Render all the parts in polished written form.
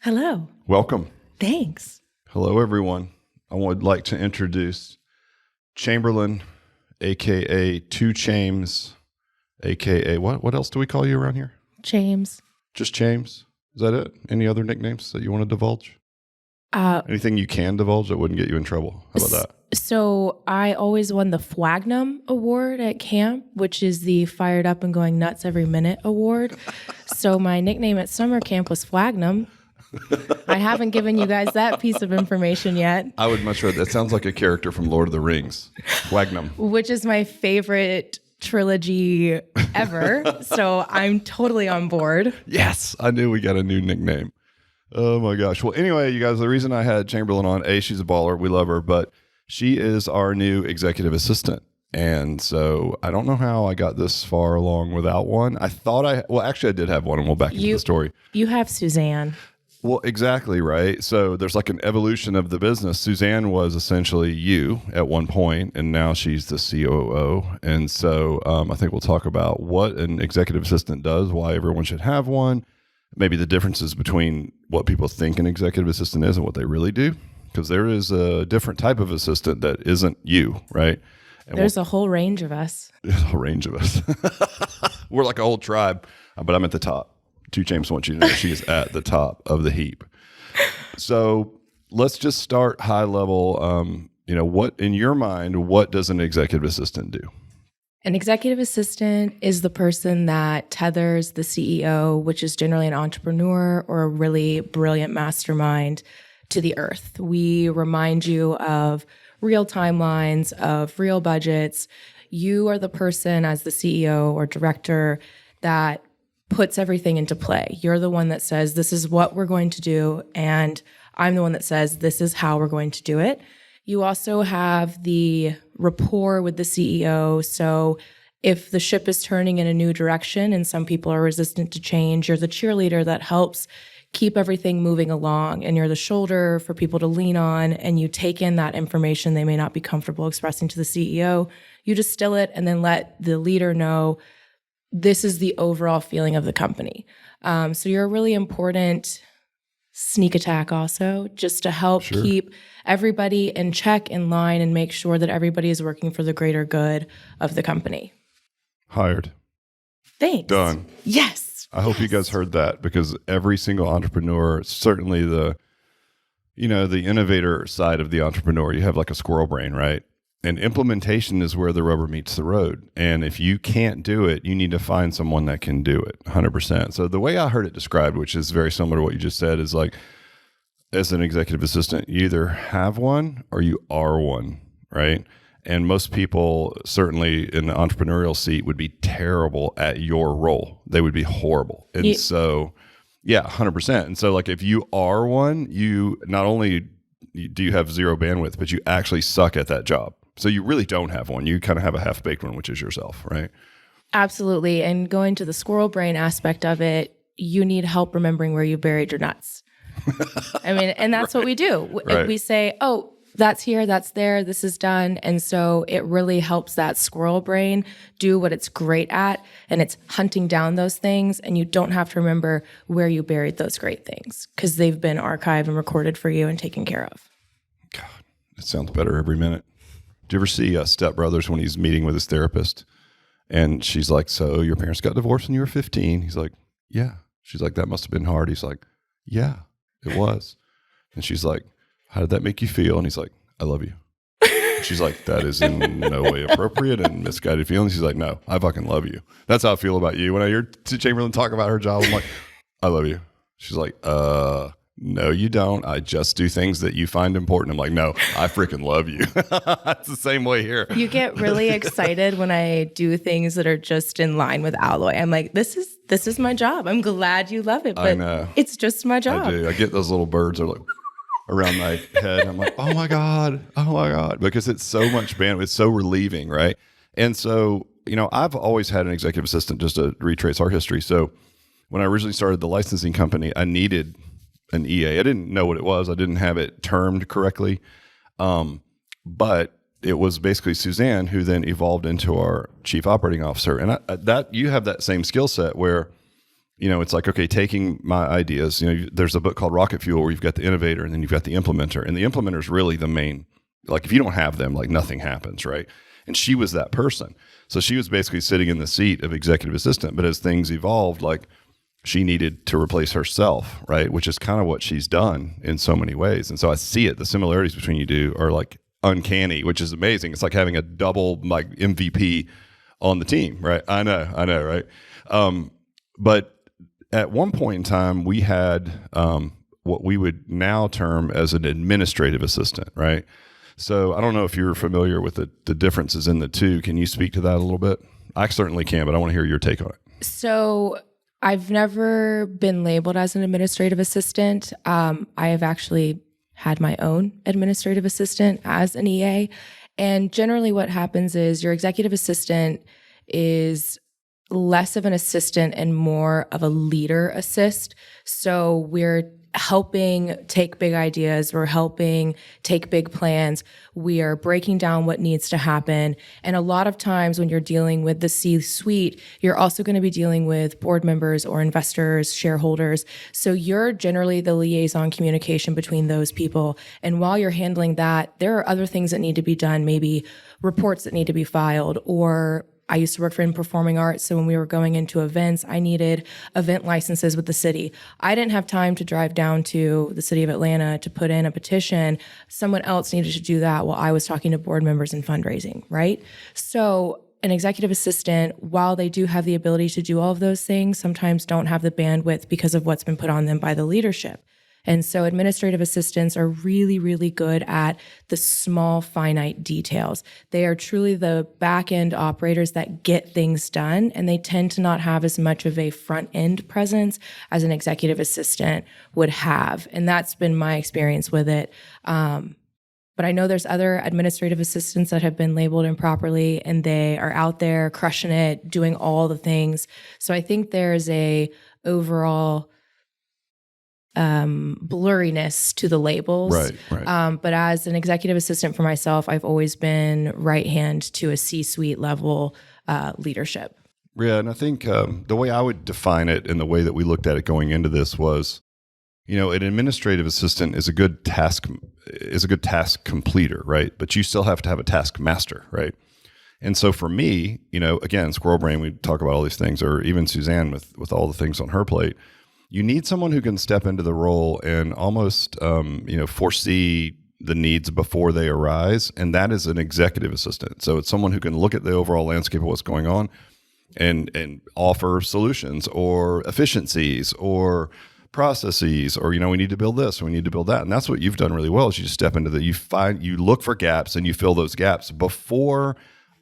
Hello. Welcome. Thanks. Hello, everyone. I would like to introduce Chamberlynn, a.k.a. Two Chames, a.k.a. What else do we call you around here? James. Just Chames? Is that it? Any other nicknames that you want to divulge? Anything you can divulge that wouldn't get you in trouble? How about that? So I always won the Fwagnum Award at camp, which is the Fired Up and Going Nuts Every Minute Award. So my nickname at summer camp was Fwagnum. I haven't given you guys that piece of information yet. I would much rather. That sounds like a character from Lord of the Rings. Fwagnum. Which is my favorite trilogy ever. So I'm totally on board. Yes, I knew we got a new nickname. Oh my gosh. Well, anyway, you guys, the reason I had Chamberlynn on, she's a baller. We love her, but she is our new executive assistant. And so I don't know how I got this far along without one. Actually I did have one, and we'll back into the story. You have Suzanne. Well, exactly, right? So there's like an evolution of the business. Suzanne was essentially you at one point, and now she's the COO. And so I think we'll talk about what an executive assistant does, why everyone should have one, maybe the differences between what people think an executive assistant is and what they really do, because there is a different type of assistant that isn't you, right? And there's a whole range of us. There's a whole range of us. We're like a whole tribe, but I'm at the top. Two James wants you to know she is at the top of the heap. So let's just start high level. What in your mind, what does an executive assistant do? An executive assistant is the person that tethers the CEO, which is generally an entrepreneur or a really brilliant mastermind, to the earth. We remind you of real timelines, of real budgets. You are the person as the CEO or director that puts everything into play. You're the one that says, this is what we're going to do, and I'm the one that says, this is how we're going to do it. You also have the rapport with the CEO. So if the ship is turning in a new direction and some people are resistant to change, you're the cheerleader that helps keep everything moving along, and you're the shoulder for people to lean on, and you take in that information they may not be comfortable expressing to the CEO. You distill it and then let the leader know this is the overall feeling of the company. So you're a really important sneak attack also, just to help keep everybody in check, in line, and make sure that everybody is working for the greater good of the company. Hired. Thanks. Done. Yes. I hope you guys heard that, because every single entrepreneur, certainly the innovator side of the entrepreneur, you have like a squirrel brain, right? And implementation is where the rubber meets the road. And if you can't do it, you need to find someone that can do it 100%. So the way I heard it described, which is very similar to what you just said, is like, as an executive assistant, you either have one or you are one, right? And most people, certainly in the entrepreneurial seat, would be terrible at your role. They would be horrible. And so, yeah, 100%. And so like, if you are one, you not only do you have zero bandwidth, but you actually suck at that job. So you really don't have one. You kind of have a half-baked one, which is yourself, right? Absolutely. And going to the squirrel brain aspect of it, you need help remembering where you buried your nuts. I mean, and that's what we do. Right. We say, oh, that's here, that's there, this is done. And so it really helps that squirrel brain do what it's great at, and it's hunting down those things, and you don't have to remember where you buried those great things because they've been archived and recorded for you and taken care of. God, it sounds better every minute. Do you ever see Step Brothers when he's meeting with his therapist, and she's like, so your parents got divorced when you were 15? He's like, yeah. She's like, that must have been hard. He's like, yeah, it was. And she's like, how did that make you feel? And he's like, I love you. She's like, that is in no way appropriate and misguided feelings. He's like, no, I fucking love you. That's how I feel about you. When I hear Chamberlynn talk about her job, I'm like, I love you. She's like, no, you don't. I just do things that you find important. I'm like, no, I freaking love you. It's the same way here. You get really excited when I do things that are just in line with Alloy. I'm like, this is my job. I'm glad you love it, but I know. It's just my job. I do. I get those little birds that are like around my head. I'm like, oh my God. Because it's so much bandwidth. It's so relieving, right? And so, I've always had an executive assistant, just to retrace our history. So when I originally started the licensing company, I needed an EA. I didn't know what it was. I didn't have it termed correctly. But it was basically Suzanne who then evolved into our chief operating officer. And that you have that same skill set where It's like, okay, taking my ideas, there's a book called Rocket Fuel where you've got the innovator and then you've got the implementer. And the implementer is really the main, like if you don't have them, like nothing happens, right? And she was that person. So she was basically sitting in the seat of executive assistant. But as things evolved, like she needed to replace herself, right? Which is kind of what she's done in so many ways. And so I see it. The similarities between you two are like uncanny, which is amazing. It's like having a double like MVP on the team, right? I know, right? But at one point in time, we had what we would now term as an administrative assistant, right? So I don't know if you're familiar with the differences in the two. Can you speak to that a little bit? I certainly can, but I want to hear your take on it. So I've never been labeled as an administrative assistant. I have actually had my own administrative assistant as an EA. And generally what happens is your executive assistant is less of an assistant and more of a leader assist. So we're helping take big ideas. We're helping take big plans. We are breaking down what needs to happen. And a lot of times when you're dealing with the C-suite, you're also going to be dealing with board members or investors, shareholders. So you're generally the liaison communication between those people. And while you're handling that, there are other things that need to be done, maybe reports that need to be filed, or I used to work in performing arts, so when we were going into events, I needed event licenses with the city. I didn't have time to drive down to the city of Atlanta to put in a petition. Someone else needed to do that while I was talking to board members and fundraising, right? So an executive assistant, while they do have the ability to do all of those things, sometimes don't have the bandwidth because of what's been put on them by the leadership. And so administrative assistants are really, really good at the small, finite details. They are truly the back-end operators that get things done, and they tend to not have as much of a front-end presence as an executive assistant would have. And that's been my experience with it. But I know there's other administrative assistants that have been labeled improperly, and they are out there crushing it, doing all the things. So I think there's a overall blurriness to the labels. Right. But as an executive assistant for myself, I've always been right hand to a C-suite level leadership. Yeah, and I think the way I would define it and the way that we looked at it going into this was, an administrative assistant is a good task completer, right? But you still have to have a task master, right? And so for me, again, squirrel brain, we talk about all these things, or even Suzanne with all the things on her plate. You need someone who can step into the role and almost, foresee the needs before they arise. And that is an executive assistant. So it's someone who can look at the overall landscape of what's going on and offer solutions or efficiencies or processes, or, we need to build this, or we need to build that. And that's what you've done really well is you just step into you look for gaps and you fill those gaps before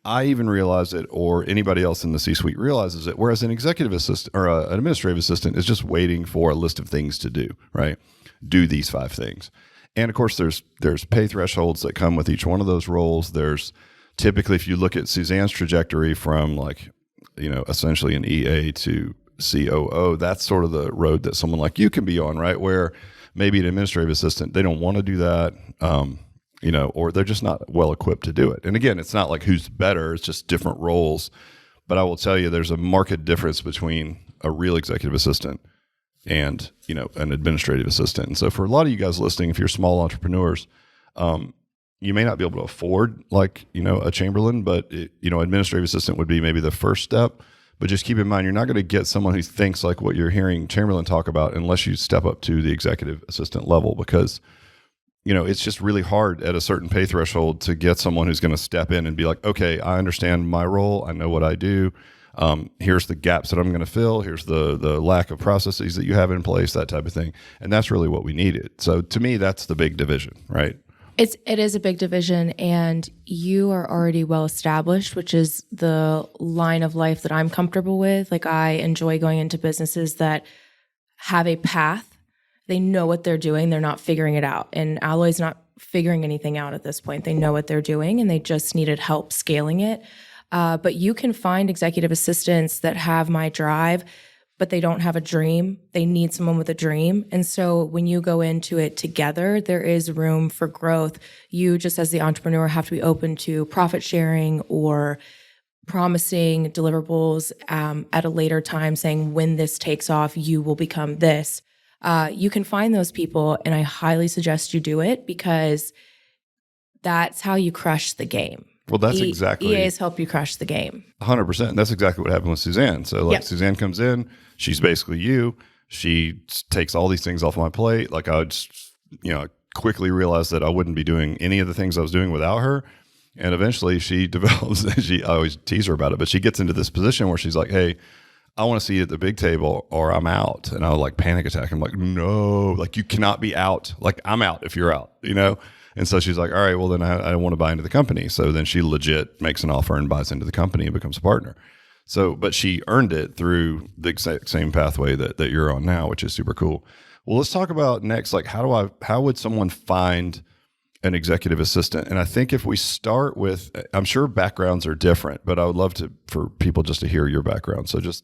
I even realize it or anybody else in the C-suite realizes it. Whereas an executive assistant or an administrative assistant is just waiting for a list of things to do, right? Do these 5 things. And of course, there's pay thresholds that come with each one of those roles. There's typically, if you look at Suzanne's trajectory from essentially an EA to COO, that's sort of the road that someone like you can be on, right? Where maybe an administrative assistant, they don't want to do that. Or they're just not well equipped to do it. And again, it's not like who's better, it's just different roles. But I will tell you, there's a marked difference between a real executive assistant and, an administrative assistant. And so for a lot of you guys listening, if you're small entrepreneurs, you may not be able to afford a Chamberlynn, but administrative assistant would be maybe the first step. But just keep in mind, you're not going to get someone who thinks like what you're hearing Chamberlynn talk about unless you step up to the executive assistant level, because it's just really hard at a certain pay threshold to get someone who's going to step in and be like, okay, I understand my role. I know what I do. Here's the gaps that I'm going to fill. Here's the lack of processes that you have in place, that type of thing. And that's really what we needed. So to me, that's the big division, right? It is a big division, and you are already well established, which is the line of life that I'm comfortable with. Like, I enjoy going into businesses that have a path. They know what they're doing. They're not figuring it out. And Alloy's not figuring anything out at this point. They know what they're doing, and they just needed help scaling it. But you can find executive assistants that have my drive, but they don't have a dream. They need someone with a dream. And so when you go into it together, there is room for growth. You, just as the entrepreneur, have to be open to profit sharing or promising deliverables at a later time, saying when this takes off, you will become this. You can find those people, and I highly suggest you do it because that's how you crush the game. Well, that's exactly. EAs help you crush the game. 100%. That's exactly what happened with Suzanne. So like Suzanne comes in, she's basically you. She takes all these things off my plate. Like I just, quickly realized that I wouldn't be doing any of the things I was doing without her. And eventually she develops, I always tease her about it, but she gets into this position where she's like, hey, I want to see you at the big table or I'm out. And I like panic attack. I'm like, no, like you cannot be out. Like I'm out if you're out, And so she's like, all right, well then I want to buy into the company. So then she legit makes an offer and buys into the company and becomes a partner. So, but she earned it through the exact same pathway that you're on now, which is super cool. Well, let's talk about next, like how would someone find an executive assistant? And I think if we start with, I'm sure backgrounds are different, but I would love for people just to hear your background. So just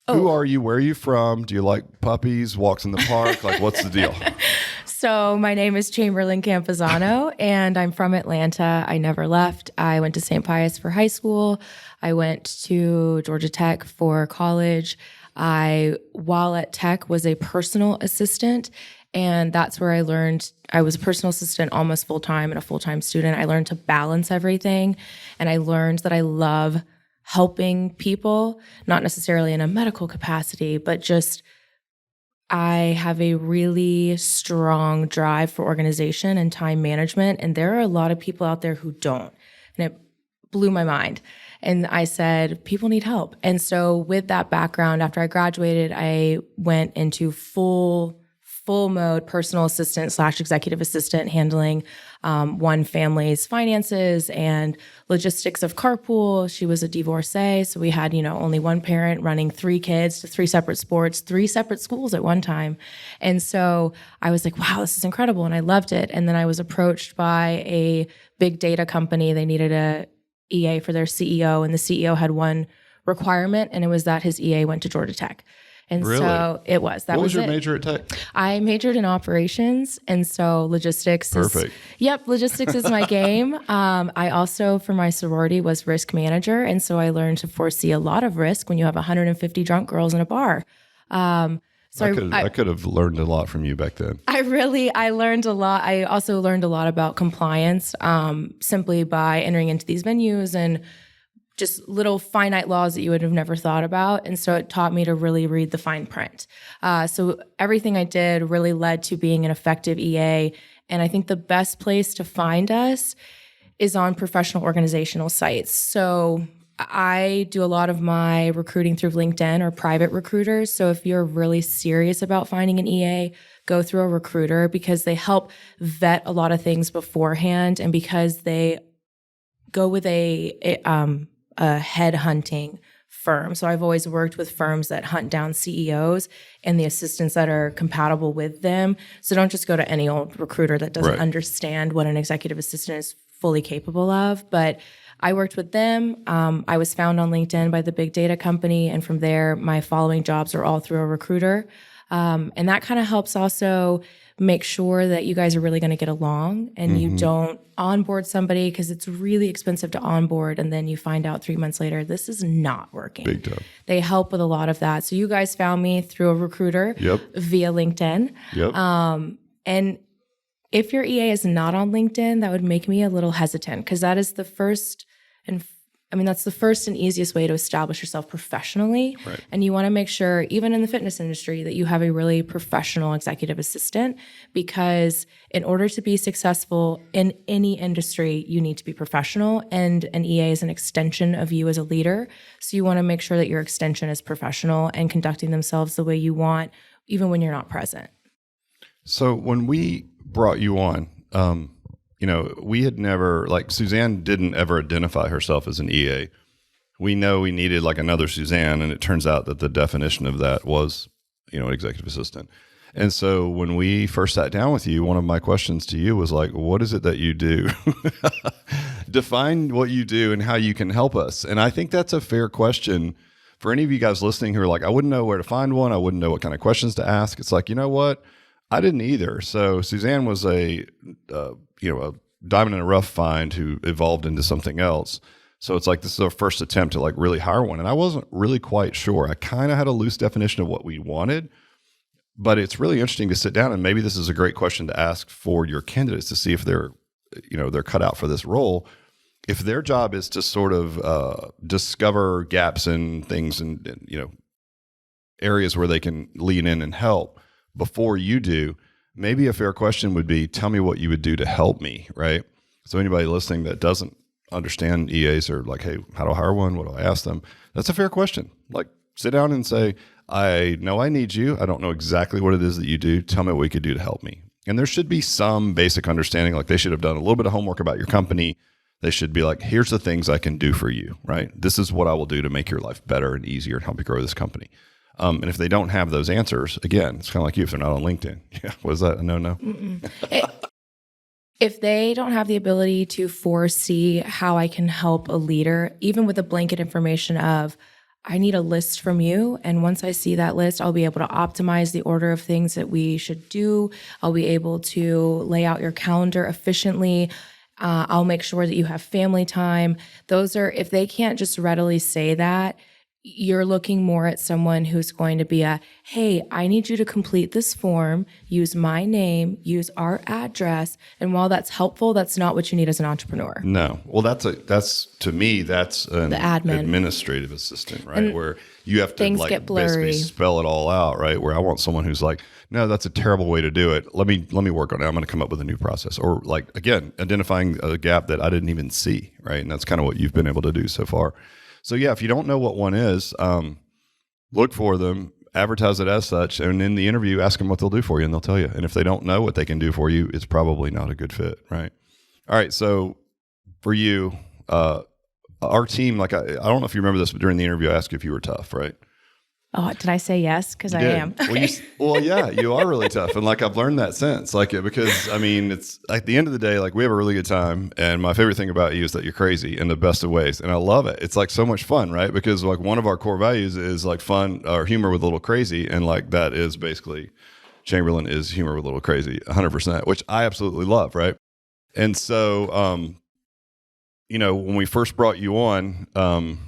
who are you? Where are you from? Do you like puppies, walks in the park? Like what's the deal? So my name is Chamberlynn Campuzano, and I'm from Atlanta. I never left. I went to St. Pius for high school. I went to Georgia Tech for college. While at Tech, was a personal assistant, and that's where I learned. I was a personal assistant almost full-time and a full-time student. I learned to balance everything, and I learned that I love helping people, not necessarily in a medical capacity, but just I have a really strong drive for organization and time management, and there are a lot of people out there who don't, and it blew my mind. And I said, people need help. And so with that background, after I graduated, I went into full mode personal assistant / executive assistant, handling one family's finances and logistics of carpool. She was a divorcee, so we had, only one parent running 3 kids to 3 separate sports, 3 separate schools at one time. And so I was like, wow, this is incredible. And I loved it. And then I was approached by a big data company. They needed a EA for their CEO, and the CEO had one requirement, and it was that his EA went to Georgia Tech. And really? So it was. That what was your it. major at Tech? I majored in operations, and so logistics. Perfect. Logistics is my game. I also, for my sorority, was risk manager, and so I learned to foresee a lot of risk when you have 150 drunk girls in a bar. I could have learned a lot from you back then. I learned a lot. I also learned a lot about compliance simply by entering into these venues and just little finite laws that you would have never thought about. And so it taught me to really read the fine print. So everything I did really led to being an effective EA. And I think the best place to find us is on professional organizational sites. So I do a lot of my recruiting through LinkedIn or private recruiters. So if you're really serious about finding an EA, go through a recruiter because they help vet a lot of things beforehand, and because they go with a headhunting firm. So I've always worked with firms that hunt down CEOs and the assistants that are compatible with them. So don't just go to any old recruiter that doesn't understand what an executive assistant is fully capable of. But I worked with them. I was found on LinkedIn by the big data company. And from there, my following jobs are all through a recruiter. And that kind of helps also make sure that you guys are really going to get along and you don't onboard somebody because it's really expensive to onboard. And then you find out 3 months later, this is not working. Big time. They help with a lot of that. So you guys found me through a recruiter via LinkedIn. And if your EA is not on LinkedIn, that would make me a little hesitant because that is the first that's the first and easiest way to establish yourself professionally. Right. And you want to make sure, even in the fitness industry, that you have a really professional executive assistant, because in order to be successful in any industry, you need to be professional, and an EA is an extension of you as a leader. So you want to make sure that your extension is professional and conducting themselves the way you want, even when you're not present. So when we brought you on, we had never, like Suzanne didn't ever identify herself as an EA. We know we needed like another Suzanne, and it turns out that the definition of that was, an executive assistant. And so when we first sat down with you, one of my questions to you was like, what is it that you do? Define what you do and how you can help us. And I think that's a fair question for any of you guys listening who are like, I wouldn't know where to find one. I wouldn't know what kind of questions to ask. It's like, you know what? I didn't either. So Suzanne was a diamond in a rough find who evolved into something else. So it's like this is our first attempt to like really hire one. And I wasn't really quite sure. I kind of had a loose definition of what we wanted, but it's really interesting to sit down, and maybe this is a great question to ask for your candidates to see if they're cut out for this role. If their job is to sort of discover gaps in things and areas where they can lean in and help before you do, maybe a fair question would be, tell me what you would do to help me, right? So anybody listening that doesn't understand EAs or like, hey, how do I hire one? What do I ask them? That's a fair question. Like, sit down and say, I know I need you. I don't know exactly what it is that you do. Tell me what we could do to help me. And there should be some basic understanding. Like, they should have done a little bit of homework about your company. They should be like, here's the things I can do for you, right? This is what I will do to make your life better and easier and help you grow this company. And if they don't have those answers, again, it's kind of like you if they're not on LinkedIn. Yeah, was that a no? If they don't have the ability to foresee how I can help a leader, even with a blanket information of, I need a list from you, and once I see that list, I'll be able to optimize the order of things that we should do. I'll be able to lay out your calendar efficiently. I'll make sure that you have family time. Those are, if they can't just readily say that, you're looking more at someone who's going to be hey, I need you to complete this form, use my name, use our address. And while that's helpful, that's not what you need as an entrepreneur. No. Well, that's an the admin. Administrative assistant, right? And where you have to things like get blurry. basically spell it all out, right? Where I want someone who's like, no, that's a terrible way to do it. Let me work on it. I'm going to come up with a new process. Or like, again, identifying a gap that I didn't even see, right? And that's kind of what you've been able to do so far. So yeah, if you don't know what one is, look for them, advertise it as such, and in the interview, ask them what they'll do for you, and they'll tell you. And if they don't know what they can do for you, it's probably not a good fit, right? All right, so for you, our team, like I don't know if you remember this, but during the interview, I asked you if you were tough, right? Oh, did I say yes? Because I am. Well, yeah, you are really tough. And like, I've learned that since, like, because I mean, it's at the end of the day, like we have a really good time. And my favorite thing about you is that you're crazy in the best of ways. And I love it. It's like so much fun, right? Because like one of our core values is like fun or humor with a little crazy. And like, that is basically Chamberlynn is humor with a little crazy 100%, which I absolutely love. Right. And so, when we first brought you on,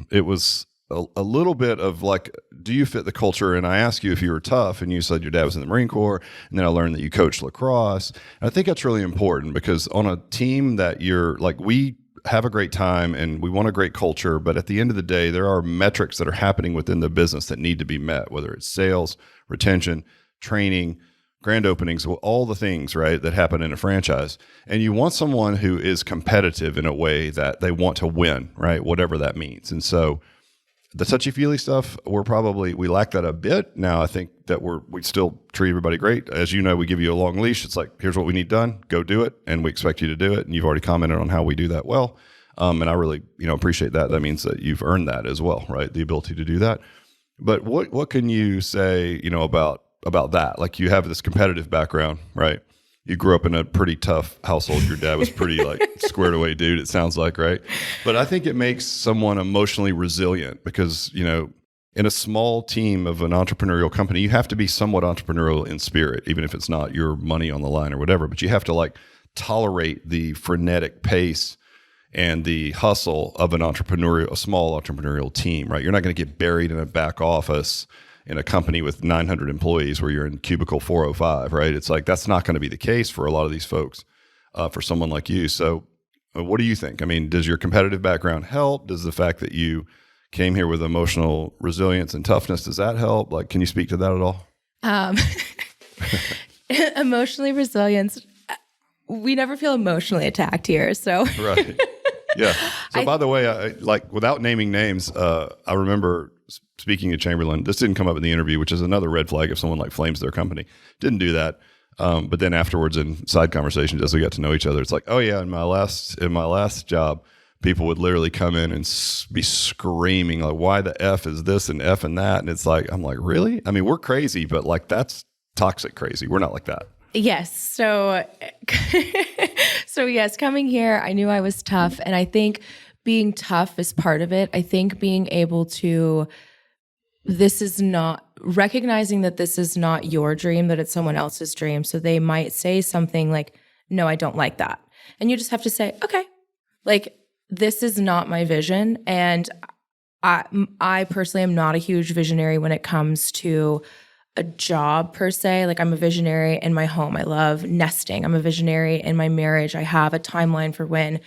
it was a little bit of like, do you fit the culture? And I asked you if you were tough, and you said your dad was in the Marine Corps. And then I learned that you coached lacrosse. And I think that's really important because on a team that you're like, we have a great time and we want a great culture. But at the end of the day, there are metrics that are happening within the business that need to be met, whether it's sales, retention, training, grand openings, all the things, right, that happen in a franchise. And you want someone who is competitive in a way that they want to win, right, whatever that means. And so the touchy-feely stuff, we lack that a bit. Now, I think that we still treat everybody great. As you know, we give you a long leash. It's like, here's what we need done. Go do it. And we expect you to do it. And you've already commented on how we do that well. And I really, appreciate that. That means that you've earned that as well, right? The ability to do that. But what can you say, about that? Like, you have this competitive background, right? You grew up in a pretty tough household. Your dad was pretty like squared away dude, it sounds like, right? But I think it makes someone emotionally resilient because, in a small team of an entrepreneurial company, you have to be somewhat entrepreneurial in spirit, even if it's not your money on the line or whatever. But you have to like tolerate the frenetic pace and the hustle of a small entrepreneurial team, right? You're not going to get buried in a back office in a company with 900 employees where you're in cubicle 405, right? It's like, that's not going to be the case for a lot of these folks, for someone like you. So what do you think? I mean, does your competitive background help? Does the fact that you came here with emotional resilience and toughness, does that help? Like, can you speak to that at all? Emotionally resilience. We never feel emotionally attacked here. So right. Yeah. So by the way, I without naming names, I remember speaking to Chamberlynn. This didn't come up in the interview, which is another red flag if someone like flames their company. Didn't do that. But then afterwards in side conversations, as we got to know each other, it's like, oh yeah, in my last job, people would literally come in and be screaming like, why the F is this and F and that? And it's like, I'm like, really? I mean, we're crazy, but like, that's toxic crazy. We're not like that. Yes. So yes, coming here, I knew I was tough. And I think being tough is part of it. I think being able to, recognizing that this is not your dream, that it's someone else's dream. So they might say something like, no, I don't like that. And you just have to say, okay, like, this is not my vision. And I personally am not a huge visionary when it comes to a job per se. Like, I'm a visionary in my home. I love nesting. I'm a visionary in my marriage. I have a timeline for when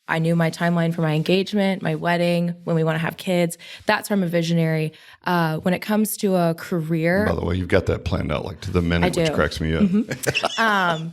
I knew my timeline for my engagement, my wedding, when we want to have kids. That's where I'm a visionary. When it comes to a career. By the way, you've got that planned out like to the minute, which cracks me up. Mm-hmm.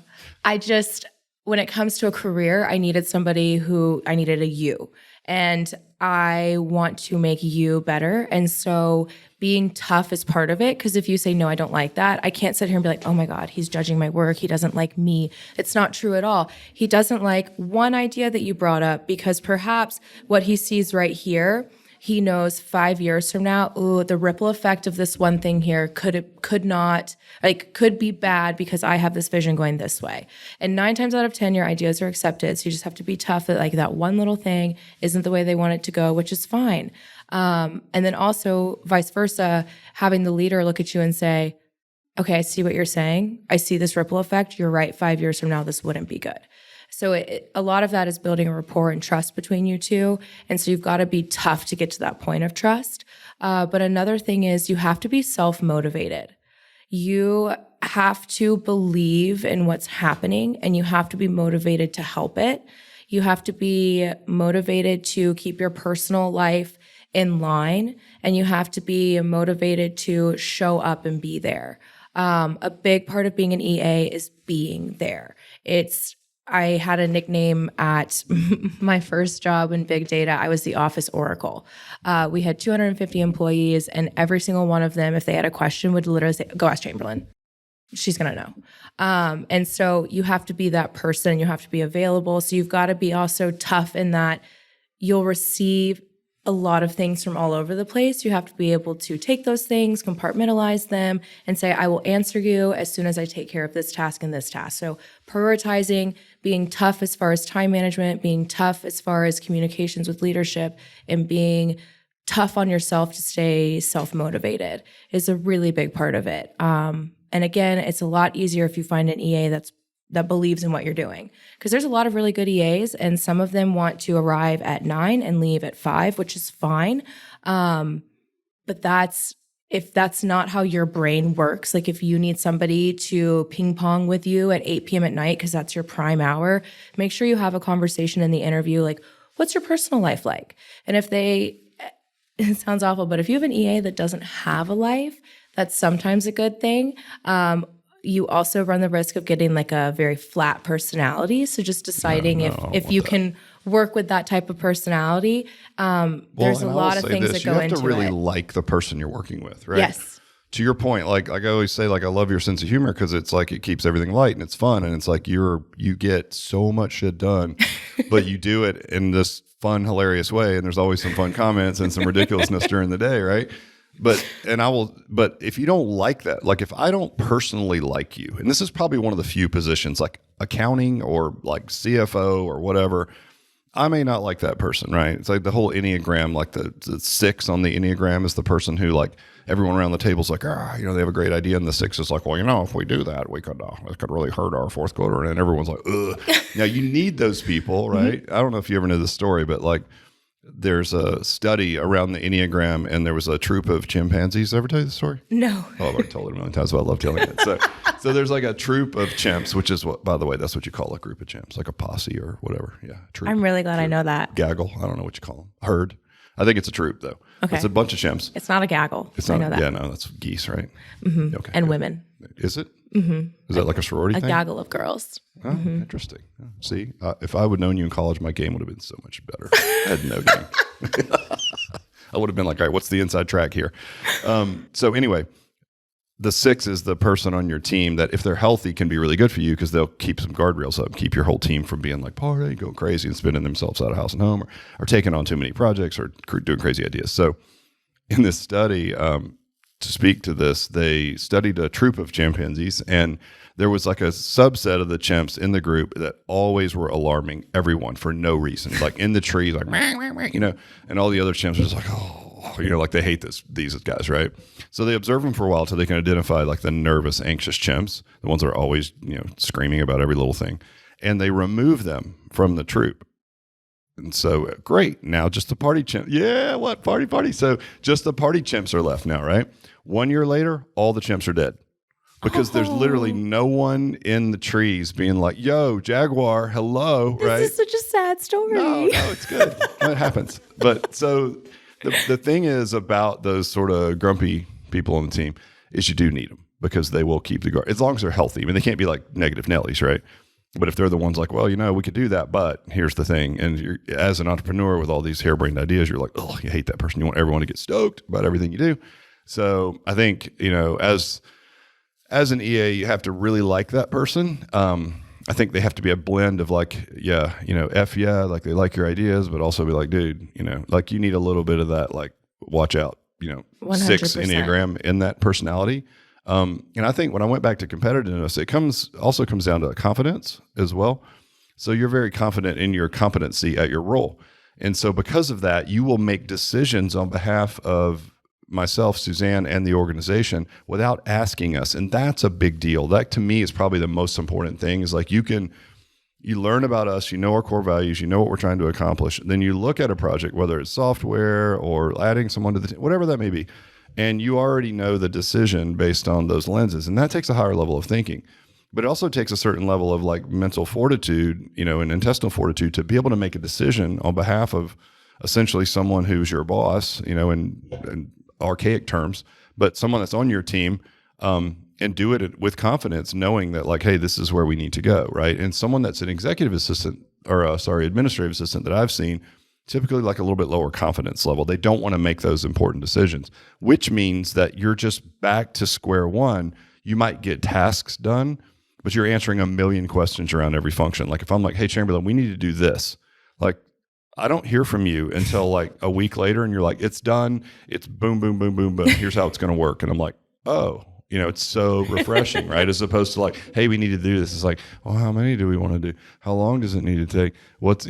When it comes to a career, I needed a you. And I want to make you better. And so being tough is part of it. Because if you say, no, I don't like that, I can't sit here and be like, oh my God, he's judging my work. He doesn't like me. It's not true at all. He doesn't like one idea that you brought up because perhaps what he sees right here, he knows 5 years from now, ooh, the ripple effect of this one thing here could be bad because I have this vision going this way. And 9 times out of 10, your ideas are accepted. So you just have to be tough that like that one little thing isn't the way they want it to go, which is fine. And then also vice versa, having the leader look at you and say, okay, I see what you're saying. I see this ripple effect. You're right. 5 years from now, this wouldn't be good. So a lot of that is building a rapport and trust between you two. And so you've got to be tough to get to that point of trust. But another thing is you have to be self-motivated. You have to believe in what's happening and you have to be motivated to help it. You have to be motivated to keep your personal life in line, and you have to be motivated to show up and be there. A big part of being an EA is being there. I had a nickname at my first job in big data. I was the office oracle. We had 250 employees, and every single one of them, if they had a question, would literally say, go ask Chamberlynn. She's going to know. And so you have to be that person. You have to be available. So you've got to be also tough in that you'll receive a lot of things from all over the place. You have to be able to take those things, compartmentalize them, and say, I will answer you as soon as I take care of this task and this task. So prioritizing, being tough as far as time management, being tough as far as communications with leadership, and being tough on yourself to stay self-motivated is a really big part of it. And again, it's a lot easier if you find an EA that believes in what you're doing. Because there's a lot of really good EAs, and some of them want to arrive at 9 and leave at 5, which is fine. But if that's not how your brain works, like if you need somebody to ping pong with you at 8 p.m. at night because that's your prime hour, make sure you have a conversation in the interview like, what's your personal life like? And it sounds awful, but if you have an EA that doesn't have a life, that's sometimes a good thing. You also run the risk of getting like a very flat personality. So just deciding if you can work with that type of personality, there's a lot of things that go into it. You have to really like the person you're working with, right? Yes. To your point, like I always say, like I love your sense of humor because it's like it keeps everything light and it's fun and it's like you get so much shit done, but you do it in this fun, hilarious way, and there's always some fun comments and some ridiculousness during the day, right? But if you don't like that, like if I don't personally like you, and this is probably one of the few positions like accounting or like CFO or whatever, I may not like that person, right? It's like the whole Enneagram, like the 6 on the Enneagram is the person who like everyone around the table's like, they have a great idea. And the 6 is like, well, if we do that, it could really hurt our fourth quarter. And everyone's like, ugh. Now you need those people, right? I don't know if you ever know this story, but like, there's a study around the Enneagram, and there was a troop of chimpanzees. Did I ever tell you the story? No. Oh, I've already told it a million times, but I love telling it. So there's like a troop of chimps, which is what, by the way, that's what you call a group of chimps, like a posse or whatever. Yeah, troop. I'm really glad I know that. Gaggle. I don't know what you call them. Herd. I think it's a troop, though. Okay. It's a bunch of chimps. It's not a gaggle. I know that. Yeah, no, that's geese, right? Mm-hmm. Okay. And women. Is it? Mm-hmm. Is that like a sorority thing? A gaggle of girls. Oh, interesting. See, if I would have known you in college, my game would have been so much better. I had no game. I would have been like, all right, what's the inside track here? So anyway, the 6 is the person on your team that if they're healthy can be really good for you because they'll keep some guardrails up, keep your whole team from being like party, going crazy and spinning themselves out of house and home or taking on too many projects or doing crazy ideas. So in this study, to speak to this, they studied a troop of chimpanzees, and there was like a subset of the chimps in the group that always were alarming everyone for no reason, like in the trees, like, and all the other chimps were just like, like they hate these guys, right? So they observe them for a while till they can identify like the nervous, anxious chimps, the ones that are always, screaming about every little thing. And they remove them from the troop. And so, great. Now just the party chimp. Yeah, what? Party. So just the party chimps are left now, right? 1 year later, all the chimps are dead. Because there's literally no one in the trees being like, yo, Jaguar, hello, right? This is such a sad story. No, it's good. It happens. But so the thing is about those sort of grumpy people on the team is you do need them because they will keep the guard as long as they're healthy. I mean, they can't be like negative Nellies, right? But if they're the ones like, well, we could do that, but here's the thing. And you're, as an entrepreneur with all these harebrained ideas, you're like, oh, you hate that person. You want everyone to get stoked about everything you do. So I think, as an EA, you have to really like that person. I think they have to be a blend of like, like they like your ideas, but also be like, dude, like you need a little bit of that, like watch out, 100%. 6 Enneagram in that personality. And I think when I went back to competitiveness, it comes down to confidence as well. So you're very confident in your competency at your role. And so because of that, you will make decisions on behalf of myself, Suzanne, and the organization without asking us. And that's a big deal. That to me is probably the most important thing is like you learn about us, our core values, what we're trying to accomplish. Then you look at a project, whether it's software or adding someone to the team, whatever that may be. And you already know the decision based on those lenses. And that takes a higher level of thinking. But it also takes a certain level of like mental fortitude, and intestinal fortitude to be able to make a decision on behalf of essentially someone who's your boss, in archaic terms, but someone that's on your team, and do it with confidence, knowing that like, hey, this is where we need to go, right? And someone that's an executive assistant administrative assistant that I've seen, typically like a little bit lower confidence level. They don't want to make those important decisions, which means that you're just back to square one. You might get tasks done, but you're answering a million questions around every function. Like if I'm like, hey, Chamberlynn, we need to do this. Like, I don't hear from you until like a week later and you're like, it's done. It's boom, boom, boom, boom, boom. Here's how it's going to work. And I'm like, oh, it's so refreshing, right? As opposed to like, hey, we need to do this. It's like, well, how many do we want to do? How long does it need to take? What's,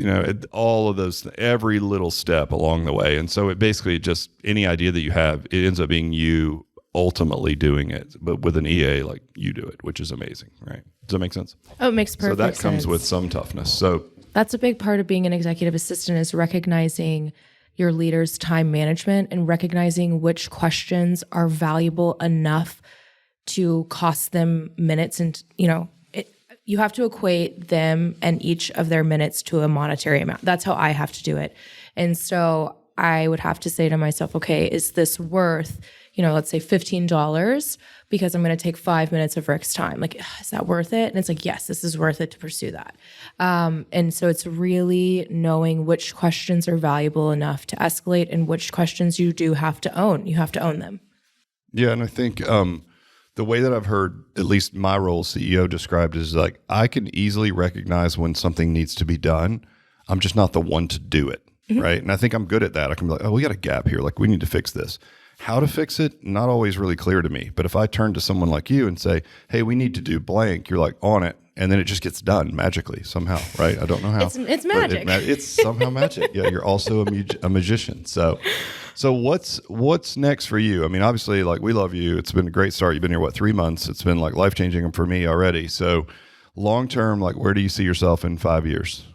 all of those, every little step along the way. And so it basically just any idea that you have, it ends up being you ultimately doing it. But with an EA, like you do it, which is amazing, right? Does that make sense? Oh, it makes perfect sense. So that comes with some toughness. So that's a big part of being an executive assistant is recognizing your leader's time management and recognizing which questions are valuable enough to cost them minutes. And, you have to equate them and each of their minutes to a monetary amount. That's how I have to do it. And so I would have to say to myself, okay, is this worth, let's say $15 because I'm going to take 5 minutes of Rick's time. Like, is that worth it? And it's like, yes, this is worth it to pursue that. And so it's really knowing which questions are valuable enough to escalate and which questions you do have to own. You have to own them. Yeah. And I think the way that I've heard at least my role as CEO described is like, I can easily recognize when something needs to be done. I'm just not the one to do it. Mm-hmm. Right. And I think I'm good at that. I can be like, oh, we got a gap here. Like we need to fix this. How to fix it, not always really clear to me. But if I turn to someone like you and say, hey, we need to do blank, you're like on it. And then it just gets done magically somehow, right? I don't know how. It's magic. It's somehow magic. Yeah, you're also a magician. So what's next for you? I mean, obviously, like we love you. It's been a great start. You've been here, 3 months? It's been like life-changing for me already. So long term, like where do you see yourself in 5 years?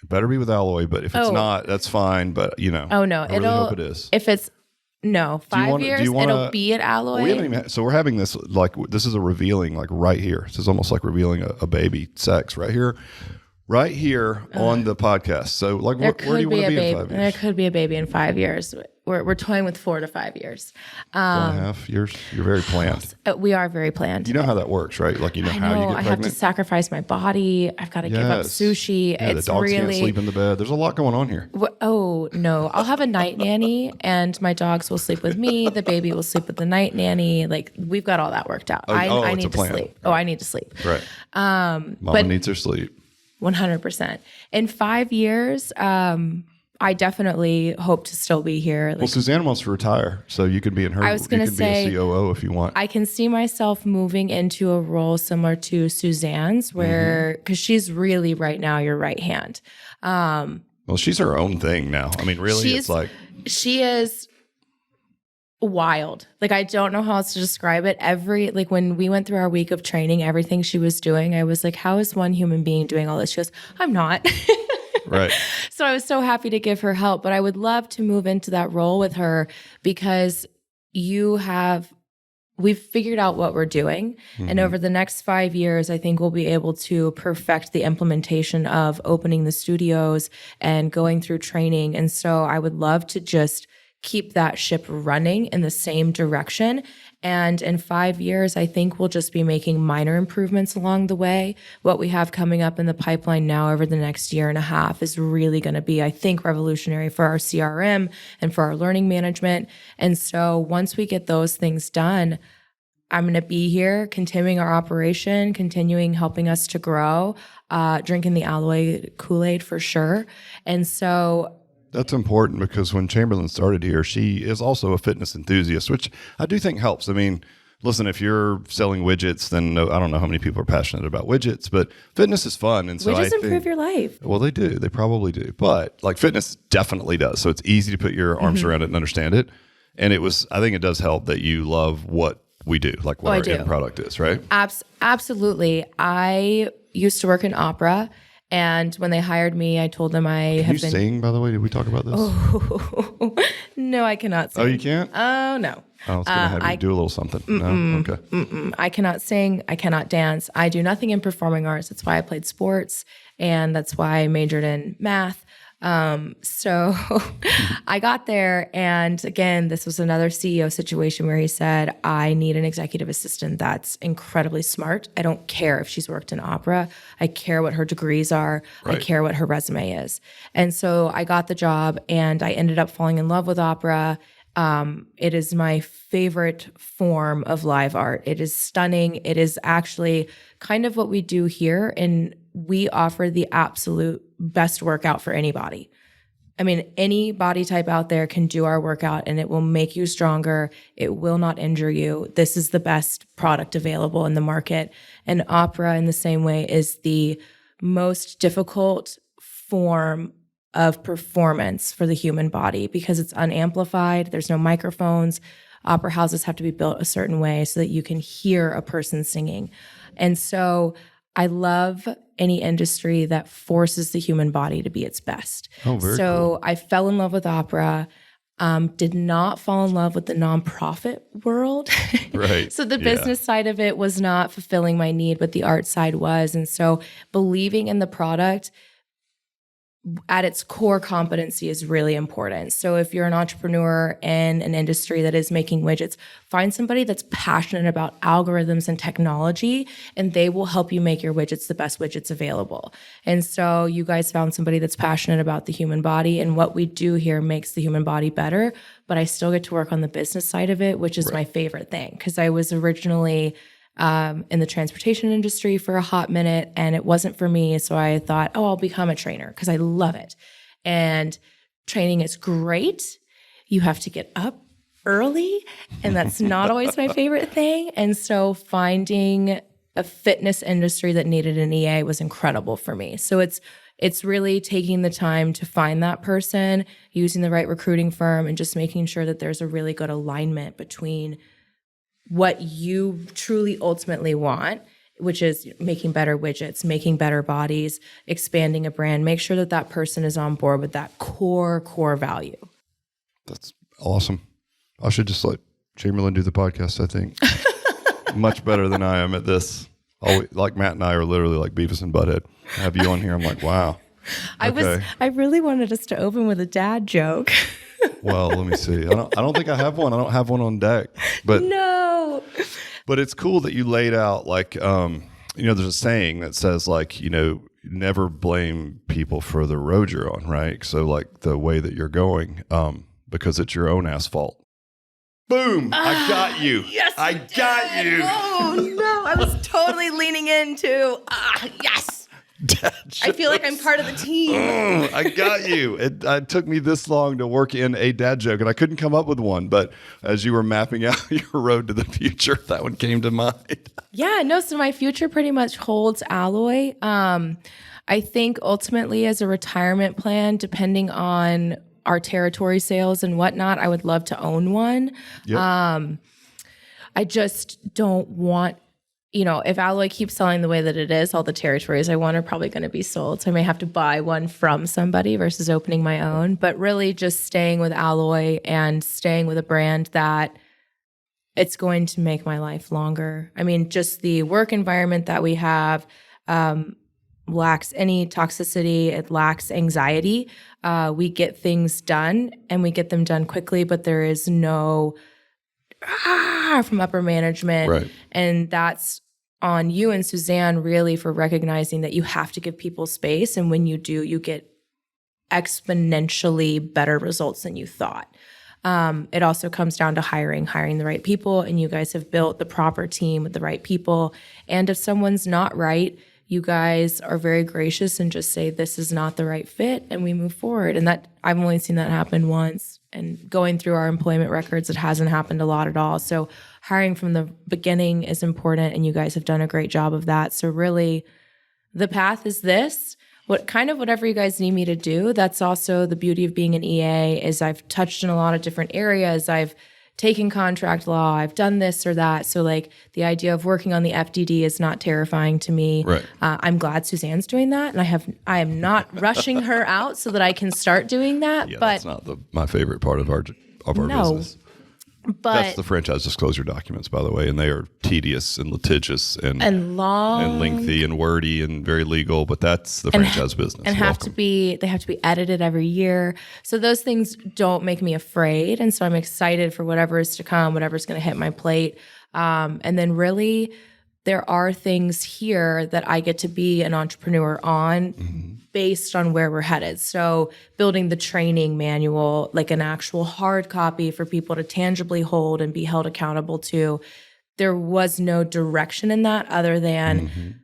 It better be with Alloy, but if it's not, that's fine. But Oh no, I really hope it is. If it's 5 years, it'll be at Alloy. We haven't even, so we're having this, like, this is a revealing, like right here. This is almost like revealing a baby sex right here on the podcast. So like, where do you want to be in 5 years? There could be a baby in 5 years. We're toying with 4 to 5 years. 4.5 years? You're very planned. We are very planned. You know how that works, right? Like, how you get pregnant. I have to sacrifice my body. I've got to give up sushi. Yeah, the dogs can't sleep in the bed. There's a lot going on here. Oh, no. I'll have a night nanny and my dogs will sleep with me. The baby will sleep with the night nanny. Like, we've got all that worked out. I need to sleep. Right. Oh, I need to sleep. Right. Mama needs her sleep. 100%. In 5 years, I definitely hope to still be here. Well, Suzanne wants to retire, so you can be in her. I was going to say, be a COO if you want. I can see myself moving into a role similar to Suzanne's, where because she's really right now your right hand. Well, she's her own thing now. I mean, really, it's like she is wild. Like, I don't know how else to describe it. When we went through our week of training, everything she was doing, I was like, how is one human being doing all this? She goes, I'm not. Right. So I was so happy to give her help, but I would love to move into that role with her because we've figured out what we're doing. And over the next 5 years, I think we'll be able to perfect the implementation of opening the studios and going through training. And so I would love to just keep that ship running in the same direction. And in 5 years, I think we'll just be making minor improvements along the way. What we have coming up in the pipeline now over the next year and a half is really going to be, I think, revolutionary for our CRM and for our learning management. And so once we get those things done, I'm going to be here continuing our operation, continuing helping us to grow, drinking the Alloy Kool-Aid for sure. And so that's important because when Chamberlynn started here, she is also a fitness enthusiast, which I do think helps. I mean, listen, if you're selling widgets, then I don't know how many people are passionate about widgets, but fitness is fun. And so widgets improve your life. Well, they do. They probably do. But like fitness definitely does. So it's easy to put your arms around it and understand it. And I think it does help that you love what we do, like what our end product is, right? Absolutely. I used to work in opera. And when they hired me, I told them Can you sing, by the way? Did we talk about this? Oh, no, I cannot sing. Oh, you can't? Oh, no. I was going to have you do a little something. No? Okay. I cannot sing. I cannot dance. I do nothing in performing arts. That's why I played sports. And that's why I majored in math. So I got there, and again, this was another CEO situation where he said, I need an executive assistant that's incredibly smart. I don't care if she's worked in opera. I care what her degrees are. Right. I care what her resume is. And so I got the job, and I ended up falling in love with opera. It is my favorite form of live art. It is stunning. It is actually kind of what we do here, and we offer the absolute best workout for anybody. I mean, any body type out there can do our workout and it will make you stronger. It will not injure you. This is the best product available in the market. And opera, in the same way, is the most difficult form of performance for the human body because it's unamplified. There's no microphones. Opera houses have to be built a certain way so that you can hear a person singing. And so I love any industry that forces the human body to be its best. Oh, very cool. Cool. I fell in love with opera, did not fall in love with the nonprofit world. Right. So the business side of it was not fulfilling my need, but the art side was. And so believing in the product at its core competency is really important. So if you're an entrepreneur in an industry that is making widgets, find somebody that's passionate about algorithms and technology, and they will help you make your widgets the best widgets available. And so you guys found somebody that's passionate about the human body, and what we do here makes the human body better, but I still get to work on the business side of it, which is my favorite thing, because I was originally in the transportation industry for a hot minute, and it wasn't for me. So I thought, I'll become a trainer because I love it. And training is great. You have to get up early, and that's not always my favorite thing. And so finding a fitness industry that needed an EA was incredible for me. So it's really taking the time to find that person, using the right recruiting firm, and just making sure that there's a really good alignment between what you truly ultimately want, which is making better widgets, making better bodies, expanding a brand. Make sure that that person is on board with that core value. That's awesome. I should just let Chamberlynn do the podcast, I think. Much better than I am at this. Like Matt and I are literally like Beavis and Butthead. I have you on here. I'm like, wow. Okay. I really wanted us to open with a dad joke. Well, let me see. I don't think I have one. I don't have one on deck. But no. But it's cool that you laid out like there's a saying that says like, never blame people for the road you're on, right? So like the way that you're going, because it's your own asphalt. Boom! I got you. Yes, I got you. Oh no! I was totally leaning into. Yes. I feel like I'm part of the team. I got you. It took me this long to work in a dad joke, and I couldn't come up with one. But as you were mapping out your road to the future, that one came to mind. Yeah, no. So my future pretty much holds Alloy. I think ultimately as a retirement plan, depending on our territory sales and whatnot, I would love to own one. Yep. I just don't want if Alloy keeps selling the way that it is, all the territories I want are probably going to be sold. So I may have to buy one from somebody versus opening my own. But really just staying with Alloy and staying with a brand that it's going to make my life longer. I mean, just the work environment that we have lacks any toxicity. It lacks anxiety. We get things done and we get them done quickly, but there is no from upper management. Right. And that's on you and Suzanne really for recognizing that you have to give people space. And when you do, you get exponentially better results than you thought. It also comes down to hiring the right people. And you guys have built the proper team with the right people. And if someone's not right, you guys are very gracious and just say, this is not the right fit, and we move forward. And that I've only seen that happen once. And going through our employment records, it hasn't happened a lot at all. So hiring from the beginning is important, and you guys have done a great job of that. So really, the path is this. Whatever you guys need me to do. That's also the beauty of being an EA is I've touched in a lot of different areas. I've taken contract law. I've done this or that. So like the idea of working on the FDD is not terrifying to me. Right. I'm glad Suzanne's doing that, and I am not rushing her out so that I can start doing that. Yeah, but that's not my favorite part of our business. But that's the franchise disclosure documents, by the way, and they are tedious and litigious and long and lengthy and wordy and very legal. But that's the franchise business, and they have to be edited every year. So those things don't make me afraid, and so I'm excited for whatever is to come, whatever's going to hit my plate. And then really, there are things here that I get to be an entrepreneur on. Based on where we're headed. So building the training manual, like an actual hard copy for people to tangibly hold and be held accountable to. There was no direction in that other than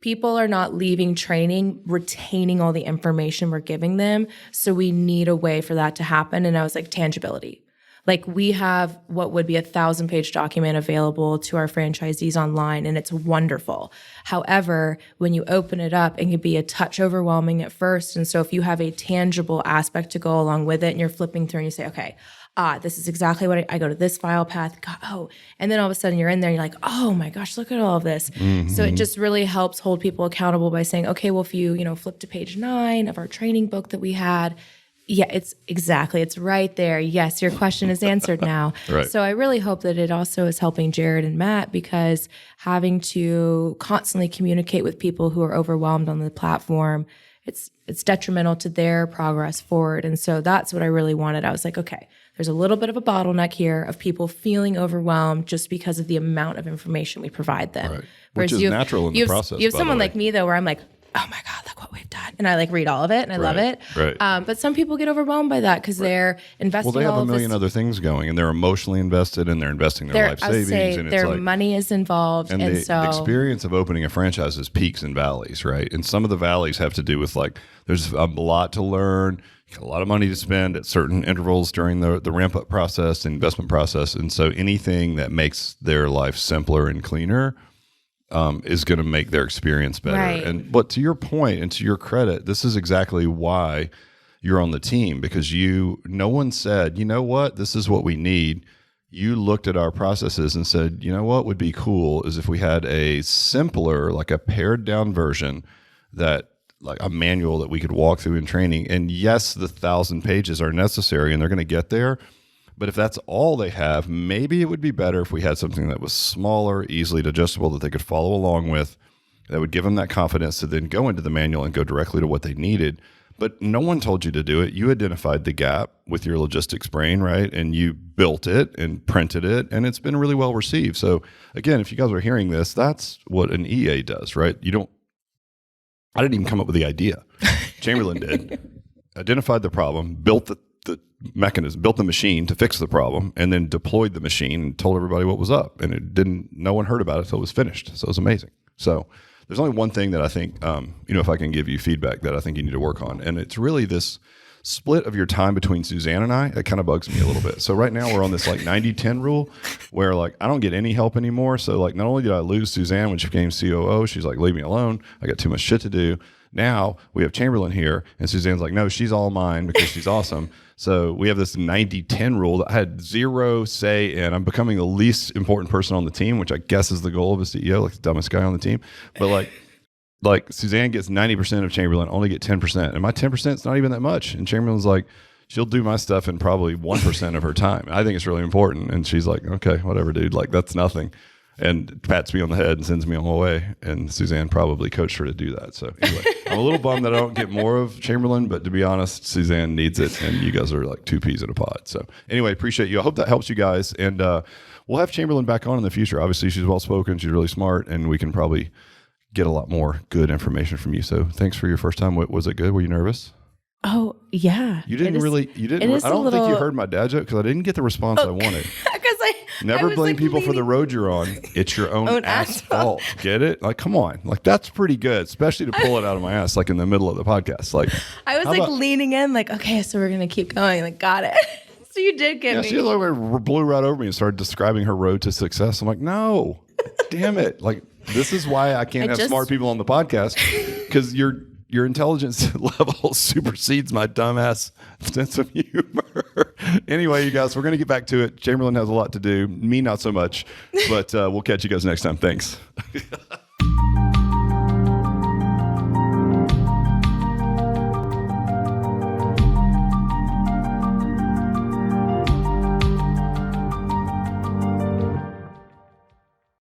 people are not leaving training, retaining all the information we're giving them. So we need a way for that to happen. And I was like, tangibility. Like we have what would be a 1,000-page document available to our franchisees online, and it's wonderful. However, when you open it up, it can be a touch overwhelming at first. And so if you have a tangible aspect to go along with it and you're flipping through and you say, okay, this is exactly what I go to this file path. And then all of a sudden you're in there and you're like, oh my gosh, look at all of this. So it just really helps hold people accountable by saying, okay, well, if you flip to page 9 of our training book that we had, yeah, it's right there. Yes, your question is answered now. Right. So I really hope that it also is helping Jared and Matt, because having to constantly communicate with people who are overwhelmed on the platform, it's detrimental to their progress forward. And so that's what I really wanted. I was like, okay, there's a little bit of a bottleneck here of people feeling overwhelmed just because of the amount of information we provide them. Right. Which is natural in the process. You have someone like me, though, where I'm like, oh my God, look what we've done. And I like read all of it and I love it. Right. But some people get overwhelmed by that because they're investing Well, they have all a of million this. other things going, and they're emotionally invested, and they're investing their life savings. And their it's like, money is involved. and the experience of opening a franchise is peaks and valleys, right? And some of the valleys have to do with like, there's a lot to learn, a lot of money to spend at certain intervals during the ramp up process, the investment process. And so anything that makes their life simpler and cleaner is going to make their experience better. Right. But to your point and to your credit, this is exactly why you're on the team, because no one said, you know what, this is what we need. You looked at our processes and said, you know what would be cool is if we had a simpler, like a pared down version that like a manual that we could walk through in training. And yes, the 1,000 pages are necessary and they're going to get there. But if that's all they have, maybe it would be better if we had something that was smaller, easily adjustable, that they could follow along with, that would give them that confidence to then go into the manual and go directly to what they needed. But no one told you to do it. You identified the gap with your logistics brain, right? And you built it and printed it, and it's been really well received. So again, if you guys are hearing this, that's what an EA does, right? I didn't even come up with the idea. Chamberlynn did. Identified the problem, built the mechanism, built the machine to fix the problem, and then deployed the machine and told everybody what was up. And no one heard about it until it was finished. So it was amazing. So there's only one thing that I think, if I can give you feedback that I think you need to work on. And it's really this split of your time between Suzanne and I. It kind of bugs me a little bit. So right now we're on this like 90-10 rule where like I don't get any help anymore. So like not only did I lose Suzanne when she became COO, she's like, leave me alone. I got too much shit to do. Now we have Chamberlynn here, and Suzanne's like, no, she's all mine because she's awesome. So we have this 90-10 rule that I had zero say in. I'm becoming the least important person on the team, which I guess is the goal of a CEO, like the dumbest guy on the team. But like Suzanne gets 90% of Chamberlynn, only get 10%. And my 10% is not even that much. And Chamberlynn's like, she'll do my stuff in probably 1% of her time. I think it's really important. And she's like, okay, whatever, dude. Like, that's nothing. And pats me on the head and sends me on my way. And Suzanne probably coached her to do that. So anyway, I'm a little bummed that I don't get more of Chamberlynn, but to be honest, Suzanne needs it. And you guys are like two peas in a pod. So anyway, appreciate you. I hope that helps you guys. And we'll have Chamberlynn back on in the future. Obviously, she's well-spoken. She's really smart. And we can probably get a lot more good information from you. So thanks for your first time. Was it good? Were you nervous? Oh, yeah. You didn't. I don't think you heard my dad joke because I didn't get the response I wanted. Never blame people for the road you're on. It's your own ass fault. Get it? Like, come on. Like, that's pretty good, especially to pull it out of my ass, like in the middle of the podcast. Like, I was like leaning in, like, okay, so we're going to keep going. Like, got it. So you did get me. She blew right over me and started describing her road to success. I'm like, no, damn it. Like, this is why I can't have smart people on the podcast, because your intelligence level supersedes my dumbass sense of humor. Anyway, you guys, we're going to get back to it. Chamberlynn has a lot to do. Me, not so much. But we'll catch you guys next time. Thanks.